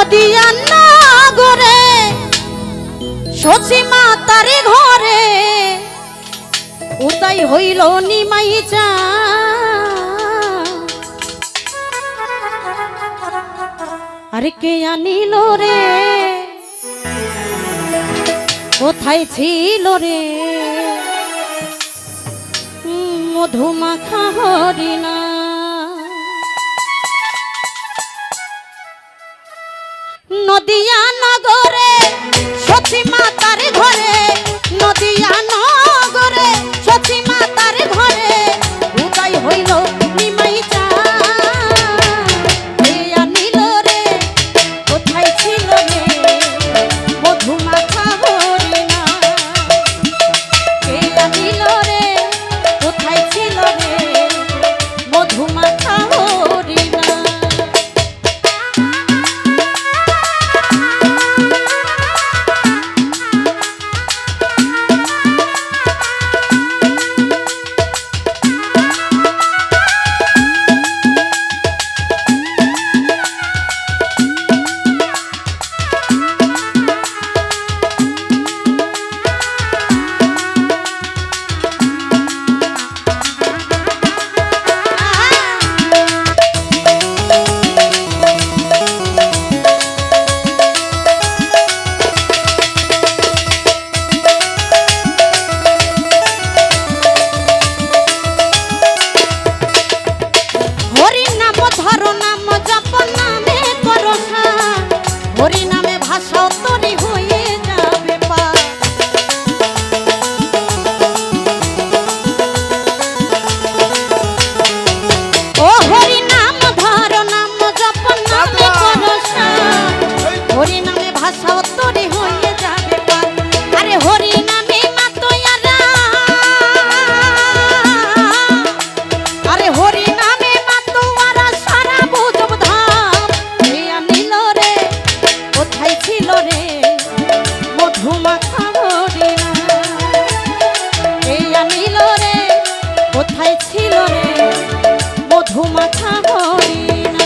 নদিয়া নগরে সচিমা তার ঘরে উদয় হইল নিমাই চা আরে কে আনিল রে কোথায় ছিল রে মধুমাখা হরিণা নদিয়া নগরে সচিমা তার ঘরে নদিয়া নগরে সচিমা তার ঘরে উদয় হইল নিমাই চা কে আনিল রে কোথায় ছিল রে মধুমাখা হরিণা কে আনিল রে কোথায় ছিল রে মধুমাখা হরিণা কোথায় ছিল রে মধুমাখা হরিণা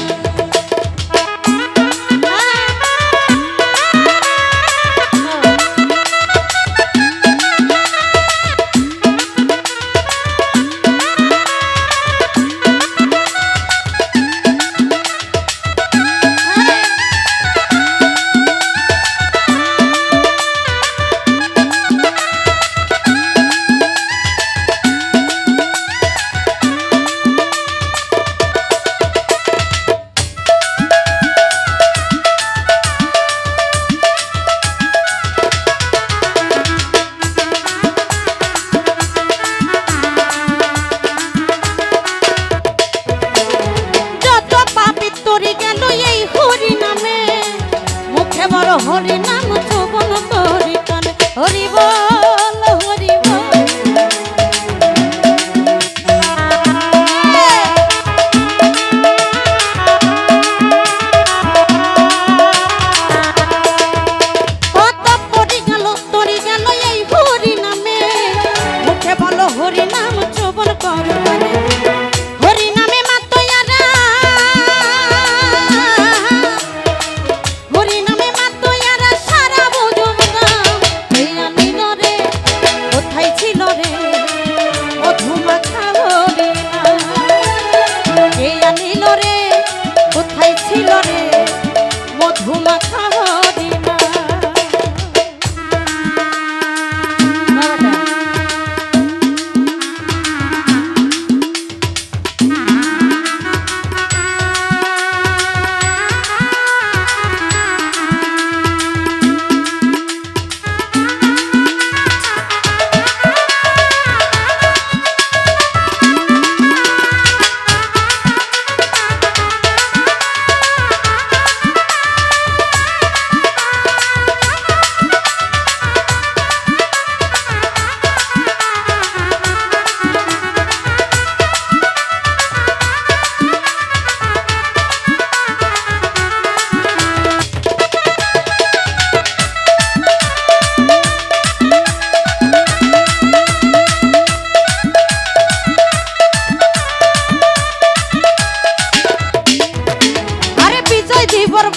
হরি নাম চোবন তোরি কানে হরি বল হরি বল কত পড়ি গেল তোরি গেল এই হরি নামে মুখে বলো হরি নাম চোবন তোরি কানে হরি নামে মাতয়ারা হরি নামে মাতয়ারা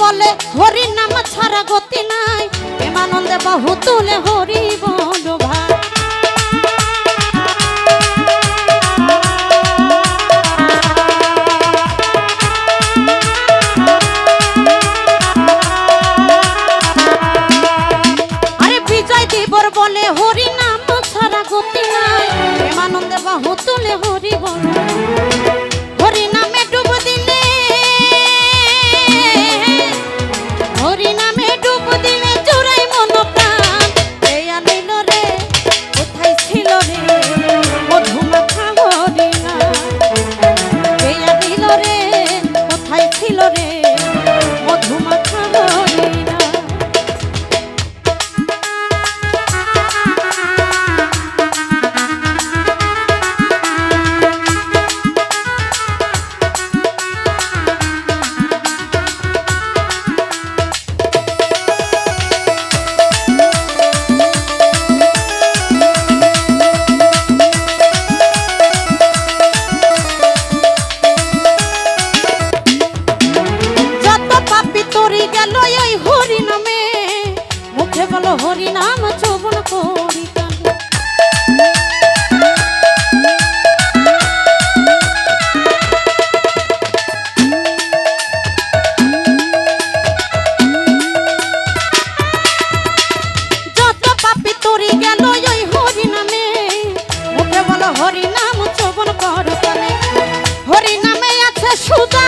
বলে হরি নাম ছাড়া গতি নাই প্রেমানন্দে বাহু তুলে হরি বল ভাই আরে বিজয় দিবর বলে হরি নাম ছাড়া গতি নাই প্রেমানন্দে বাহু তুলে হরি বল হরি নামে ডুব দিলে হরি নামে ডুব দিলে চোরাই মন প্রাণ এই আনিল রে কোথায় ছিল রে মধুমাখা হরি না এই আনিল রে কোথায় ছিল রে মধুমাখা হরি না হরি নাম চোবন করি যত পাপি তরি গেল ওই হরি নামে মুখে বলো হরি নাম চোবন কর হরি নামে আছে সুদা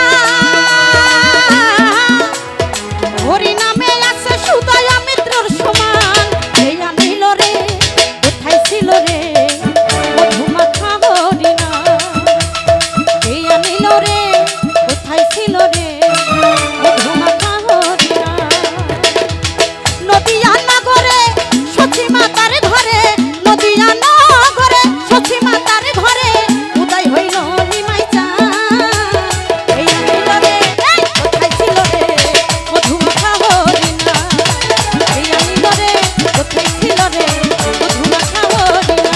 হরি নামে আছে সুদা মিত্রর সমান এই আনিল রে কোথায় ছিল রে মধুমাখা হরি না এই আনিল রে কোথায় ছিল রে মধুমাখা হরি না নদিয়া নগরে সচি মাতার ঘরে নদিয়া নগরে সচি মাতার ঘরে উদয় হইল নিমাই চা এই আনিল রে কোথায় ছিল রে মধুমাখা হরি না এই আনিল রে কোথায় ছিল রে মধুমাখা হরি না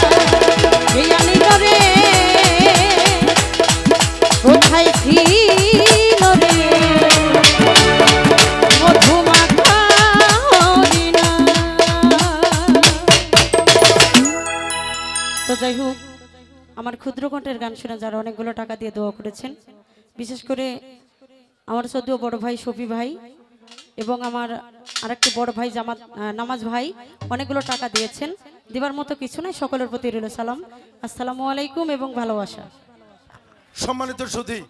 এই আনিল রে কোথায় ছিল রে মধুমাখা হরি না তো যাই হোক আমার ক্ষুদ্র কণ্ঠের গান শুনে যারা অনেকগুলো টাকা দিয়ে দোয়া করেছেন বিশেষ করে আমার সদ্য বড় ভাই শফি ভাই এবং আমার আরেকটি বড় ভাই নামাজ ভাই অনেকগুলো টাকা দিয়েছেন দিবার মতো কিছু নাই সকলের প্রতি রইল সালাম আসসালামু আলাইকুম এবং ভালোবাসা সম্মানিত সুধী